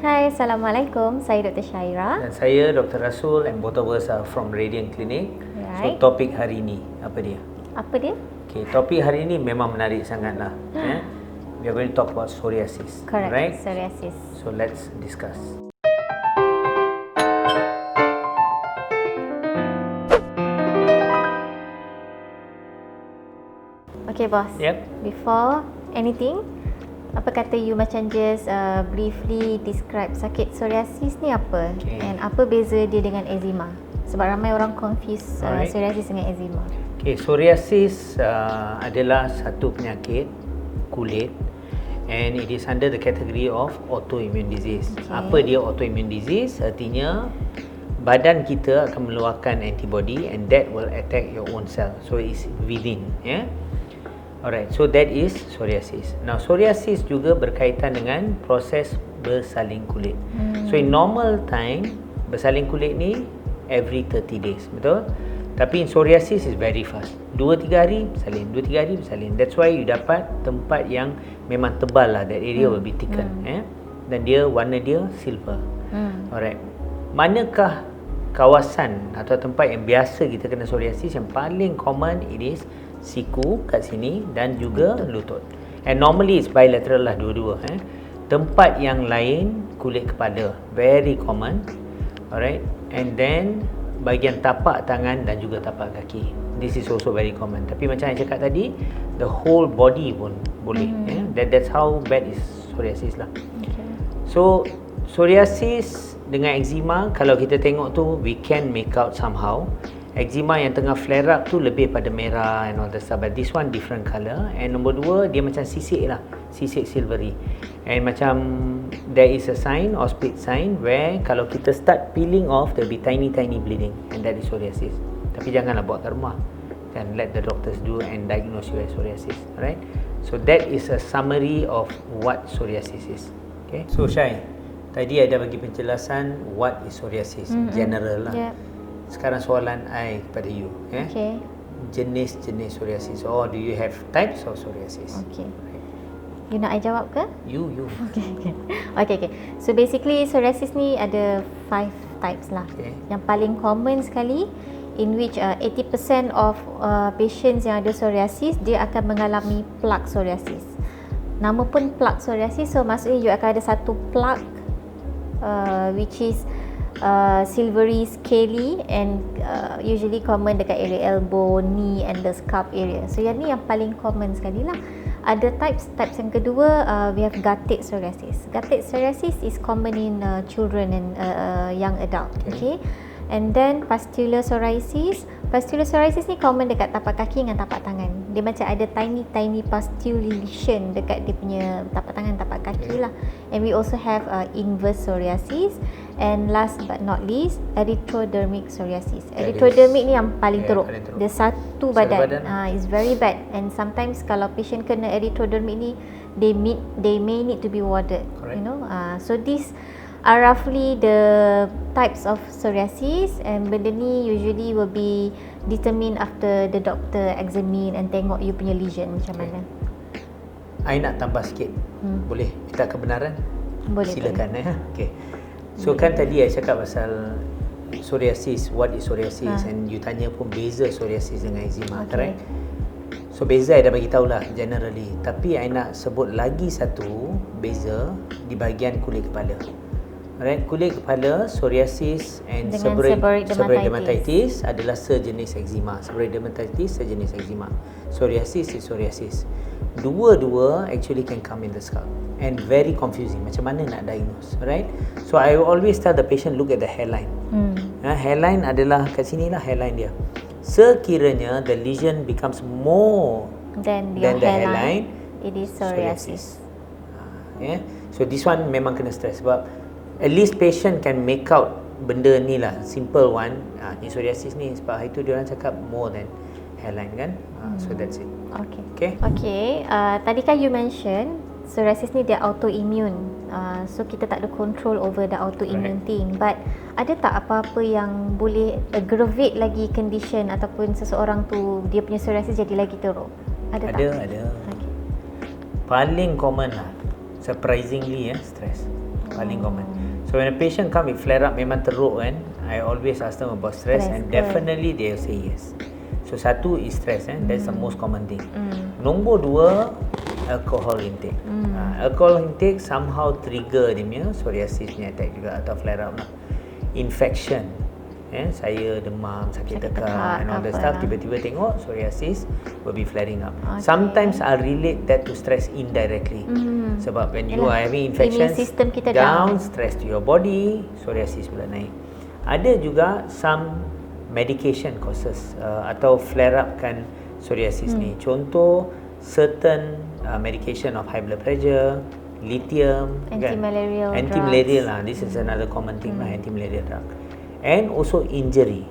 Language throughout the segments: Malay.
Hai, Assalamualaikum. Saya Dr. Syaira. Dan saya Dr. Rasul and both of us are from Radiant Clinic. Right. So topik hari ini apa dia? Apa dia? Okay, topik hari ini memang menarik sangatlah. We are going to talk about psoriasis. Correct. Right? Psoriasis. So let's discuss. Okay, boss. Yep. Before anything, apa kata you macam just briefly describe sakit psoriasis ni apa? Okay. And apa beza dia dengan eczema? Sebab ramai orang confuse Alright. psoriasis dengan eczema. Okay, psoriasis adalah satu penyakit kulit and it is under the category of autoimmune disease. Okay. Apa dia autoimmune disease? Artinya badan kita akan mengeluarkan antibody and that will attack your own cell. So it's within, yeah. Alright, so that is psoriasis. Now psoriasis juga berkaitan dengan proses bersaling kulit. So in normal time, bersaling kulit ni every 30 days, betul? Tapi in psoriasis is very fast. 2-3 hari bersalin, 2-3 hari bersalin. That's why you dapat tempat yang memang tebal lah, that area will be thickened. Dan dia, warna dia silver. Alright. Manakah kawasan atau tempat yang biasa kita kena psoriasis? Yang paling common it is siku kat sini dan juga lutut. And normally it's bilateral lah dua-dua. Tempat yang lain kulit kepala, very common. Alright. And then bahagian tapak tangan dan juga tapak kaki. This is also very common. Tapi macam saya cakap tadi, the whole body pun boleh. That's how bad is psoriasis lah. Okay. So psoriasis dengan eczema, kalau kita tengok tu, we can make out somehow. Eczema yang tengah flare up tu lebih pada merah and all that stuff, but this one different colour. And nombor 2, dia macam sisik lah, sisik silvery. And macam there is a sign or split sign where kalau kita start peeling off, there will be tiny bleeding, and that is psoriasis. Tapi janganlah bawa ke rumah, kan, let the doctors do and diagnose you as psoriasis. Alright, so that is a summary of what psoriasis is. Okay, so Syai, tadi ada bagi penjelasan what is psoriasis, general lah. Yep. Sekarang soalan I kepada you, Okay. jenis-jenis psoriasis, or do you have types of psoriasis? Okay. You nak I jawab ke? You Okay. So basically psoriasis ni ada 5 types lah. Okay. Yang paling common sekali, in which 80% of patients yang ada psoriasis, dia akan mengalami plaque psoriasis. Nama pun plaque psoriasis, so maksudnya you akan ada satu plaque which is silvery, scaly and usually common dekat area elbow, knee and the scalp area. So yang ni yang paling common sekali lah. Ada types yang kedua, we have gutted psoriasis. Gutted psoriasis is common in children and young adult. Okay. And then pustular psoriasis. Pustular psoriasis ni common dekat tapak kaki dengan tapak tangan. Dia macam ada tiny pustule lesion dekat dia punya tapak tangan, tapak kaki lah. And we also have inverse psoriasis. And last but not least, erythrodermic psoriasis. Erythrodermic ni yang paling teruk. Dia satu badan. It's very bad. And sometimes kalau patient kena erythrodermic ni, they may need to be warded. Correct. You know. So these are roughly the types of psoriasis, and benda ni usually will be determined after the doctor examine and tengok you punya lesion macam mana. I nak tambah sikit. Boleh minta kebenaran? Boleh. Silakan. Okay. So kan tadi I cakap pasal psoriasis, what is psoriasis, and you tanya pun beza psoriasis dengan eczema, correct? So beza I dah bagi tahulah generally, tapi I nak sebut lagi satu beza di bahagian kulit kepala. Alright, kulit kepala, psoriasis and seborrheic dermatitis adalah sejenis eczema. Seborrheic dermatitis sejenis eczema. Psoriasis is psoriasis. Dua-dua actually can come in the scalp and very confusing. Macam mana nak diagnose, right? So I always tell the patient, look at the hairline. Hairline adalah kat sini lah hairline dia. Sekiranya the lesion becomes more than the hairline, it is psoriasis. So this one memang kena stress sebab at least patient can make out benda ni lah, simple one. Ni psoriasis ni, sebab hari tu dia orang cakap more than hairline kan. So that's it. Okay. Tadi kan you mention psoriasis ni dia autoimmune. So kita tak ada control over the autoimmune thing. But ada tak apa-apa yang boleh aggravate lagi condition ataupun seseorang tu dia punya psoriasis jadi lagi teruk? Ada. Okay. Paling common lah, surprisingly stress. paling common. So when a patient come with flare up memang teruk kan, I always ask them about stress and definitely they'll say yes. So satu is stress, that's the most common thing. Nombor dua, alcohol intake. Alcohol intake somehow trigger dia punya psoriasis punya attack juga atau flare up lah. Infection, saya demam, sakit tekak and all that stuff, tiba-tiba tengok psoriasis will be flaring up. Sometimes I relate that to stress indirectly. Sebab when you are having infections, kita down, stress to your body, psoriasis pula naik. Ada juga some medication causes atau flare up kan psoriasis ni. Contoh certain medication of high blood pressure, lithium, anti-malarial anti-malarial lah. This is another common thing lah, anti-malarial drug. And also injury.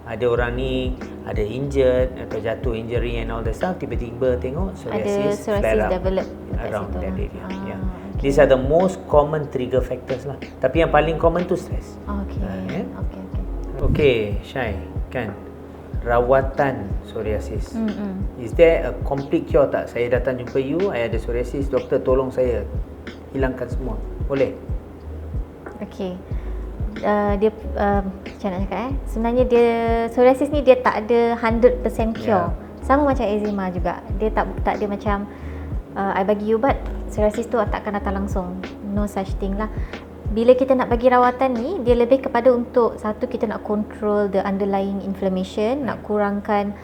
Ada orang ni ada injured atau jatuh injury and all that stuff, tiba-tiba tengok psoriasis flare up develop around that area. Okay. These are the most common trigger factors lah. Tapi yang paling common tu stress. Okay, Syai, kan rawatan psoriasis. Is there a complete cure tak? Saya datang jumpa you, I ada psoriasis, doktor tolong saya hilangkan semua. Boleh? Okay. Dia macam nak cakap sebenarnya dia psoriasis ni dia tak ada 100% cure. Sama macam eczema juga. Dia tak ada macam I bagi ubat psoriasis tu tak akan datang langsung. No such thing lah. Bila kita nak bagi rawatan ni, dia lebih kepada untuk satu, kita nak control the underlying inflammation, nak kurangkan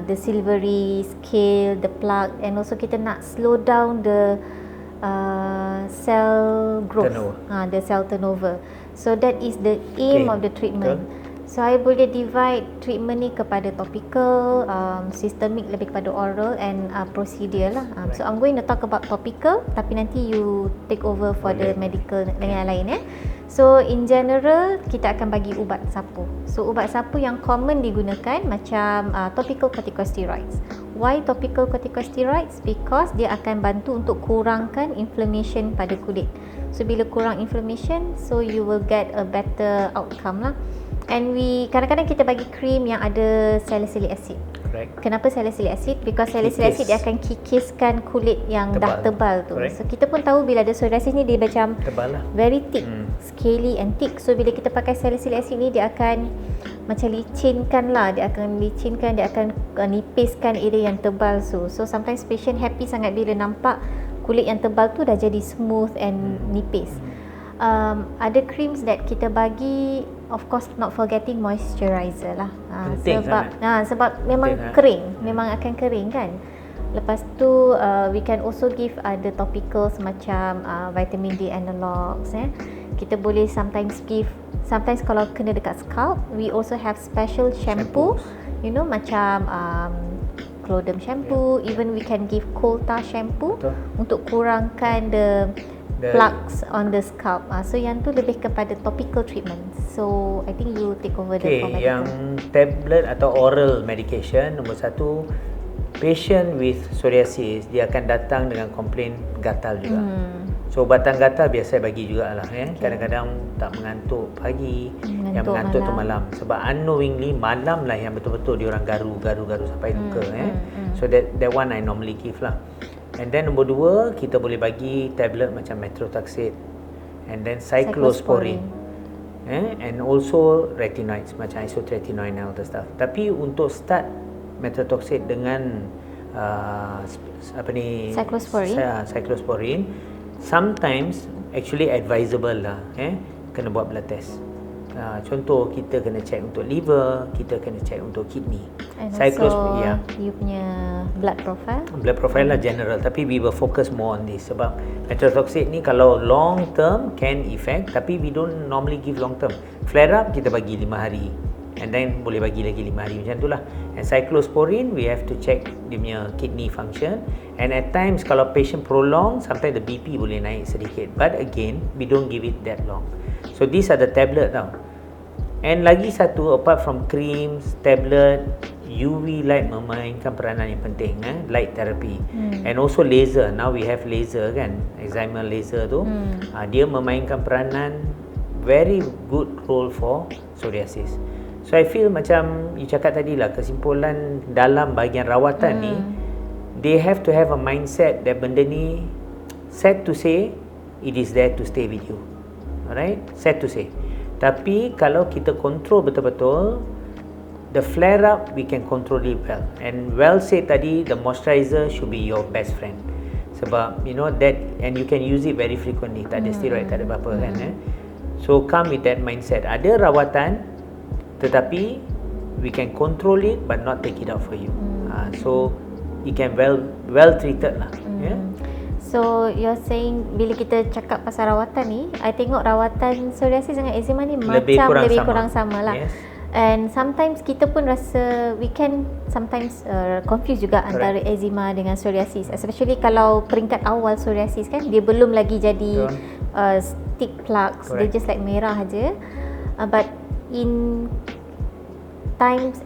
the silvery scale, the plaque, and also kita nak slow down the cell growth, the cell turnover. So that is the aim of the treatment. So I boleh divide treatment ni kepada topical, systemic lebih kepada oral, and procedure lah. So I'm going to talk about topical, tapi nanti you take over for the medical dengan yang lain So in general kita akan bagi ubat sapu. So ubat sapu yang common digunakan macam topical corticosteroids. Why topical corticosteroids? Because dia akan bantu untuk kurangkan inflammation pada kulit. So bila kurang inflammation, so you will get a better outcome lah. And kadang-kadang kita bagi krim yang ada salicylic acid. Correct. Kenapa salicylic acid? Because salicylic acid dia akan kikiskan kulit yang dah tebal tu. Correct. So kita pun tahu bila ada psoriasis ni dia macam tebal lah, very thick, scaly and thick. So bila kita pakai salicylic acid ni dia akan macam licinkan lah, dia akan nipiskan area yang tebal tu. So sometimes patient happy sangat bila nampak kulit yang tebal tu dah jadi smooth and nipis. Ada creams that kita bagi, of course not forgetting moisturizer lah. Sebab memang kering, memang akan kering kan. Lepas tu we can also give other topicals macam vitamin D analogues. Kita boleh sometimes kalau kena dekat scalp, we also have special shampoo. You know, macam Clodum shampoo, even we can give coal tar shampoo untuk kurangkan the plaques on the scalp. So yang tu lebih kepada topical treatment. So I think you take over the medical. Yang tablet atau oral medication, nombor satu, patient with psoriasis dia akan datang dengan komplain gatal juga. So ubatan gatal biasa bagi jugalah Kadang-kadang tak mengantuk pagi, yang mengantuk tu malam. Sebab unknowingly malam lah yang betul-betul dia orang garu sampai luka So that one I normally give lah. And then nombor dua, kita boleh bagi tablet macam methotrexate and then cyclosporine. And also retinoids macam isotretinoin and all that stuff. Tapi untuk start methotrexate dengan cyclosporine, sometimes actually advisable lah kena buat blood test. Contoh kita kena check untuk liver, kita kena check untuk kidney. And also you punya blood profile lah general, tapi we will focus more on this sebab methotrexate ni kalau long term can effect, tapi we don't normally give long term. Flare up kita bagi 5 hari and then boleh bagi lagi 5 hari macam tu lah. And cyclosporine we have to check dia punya kidney function, and at times kalau patient prolong, sometimes the BP boleh naik sedikit, but again we don't give it that long. So these are the tablet tau. And lagi satu, apart from creams, tablet, UV light memainkan peranan yang penting, light therapy. And also laser. Now we have laser kan, excimer laser tu. Dia memainkan peranan very good role for psoriasis. So I feel macam you cakap tadi lah, kesimpulan dalam bahagian rawatan ni, they have to have a mindset that benda ni, sad to say, it is there to stay with you. Alright, sad to say. Tapi kalau kita control betul-betul, the flare up we can control it well. And well said tadi, the moisturizer should be your best friend. Sebab you know that, and you can use it very frequently. Tak ada steroid, tak ada apa-apa kan. So come with that mindset. Ada rawatan, tetapi we can control it but not take it out for you. So it can well treated lah. Yeah. So you're saying bila kita cakap pasal rawatan ni, I tengok rawatan psoriasis dengan eczema ni lebih kurang sama lah. Yes. And sometimes kita pun rasa we can sometimes confuse juga antara eczema dengan psoriasis, especially kalau peringkat awal psoriasis kan, dia belum lagi jadi stick plaques, dia just like merah aja. But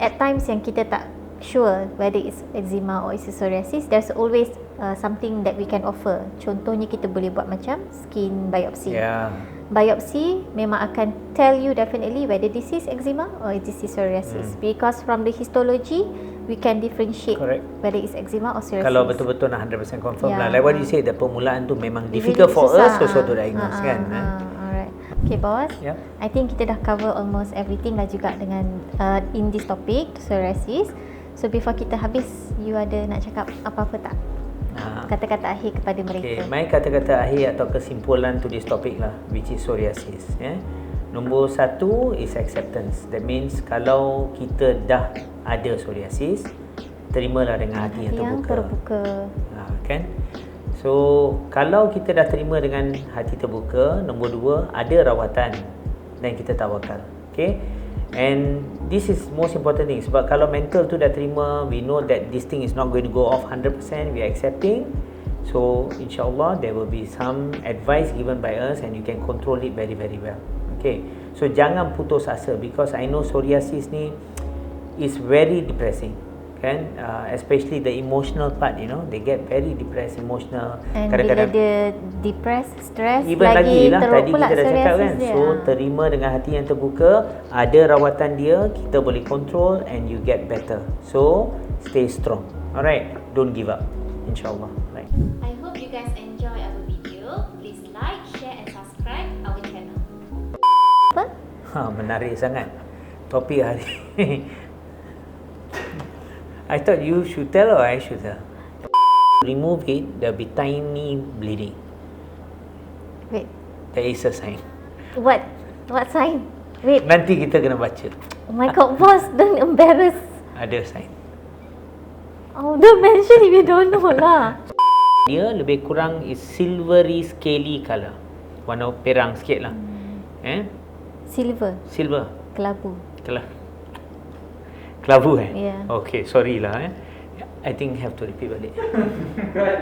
at times yang kita tak sure whether it's eczema or it's psoriasis, there's always something that we can offer. Contohnya kita boleh buat macam skin biopsy. Biopsy memang akan tell you definitely whether this is eczema or this is psoriasis, because from the histology we can differentiate whether it's eczema or psoriasis. Kalau betul-betul nak 100% confirm lah, like what you say, the permulaan tu memang difficult for us also to diagnose kan. Alright. Okay boss, I think kita dah cover almost everything lah juga dengan in this topic, psoriasis. So before kita habis, you ada nak cakap apa-apa tak? Kata-kata akhir kepada mereka. My kata-kata akhir atau kesimpulan to this topic lah, which is psoriasis. Nombor 1 is acceptance. That means kalau kita dah ada psoriasis, terimalah dengan hati yang terbuka. Kan? So kalau kita dah terima dengan hati terbuka, nombor 2, ada rawatan dan kita tawakal. Okay? And this is most important thing, sebab kalau mental tu dah terima, we know that this thing is not going to go off 100%, we are accepting. So insyaAllah there will be some advice given by us and you can control it very very well. Okay, so jangan putus asa, because I know psoriasis ni is very depressing kan, especially the emotional part, you know, they get very depressed, emotional. And kadang-kadang bila dia depressed, stress, even lagi lah, tadi pula kita dah cakap kan dia. So terima dengan hati yang terbuka, ada rawatan dia, kita boleh control and you get better. So stay strong. Alright, don't give up, insyaAllah. Right. I hope you guys enjoy our video. Please like, share and subscribe our channel. Apa? Menarik sangat topik hari I thought you should tell or I should tell? Remove it, there'll be tiny bleeding. Wait. There is a sign. What sign? Wait. Nanti kita kena baca. Oh my god, boss, don't embarrass. Ada sign. Oh, don't mention if you don't know lah. Dia lebih kurang is silvery scaly colour. Warna perang sikit lah. Silver. Kelabu. Kelabu Yeah. Okay, sorry lah. I think have to repeat balik.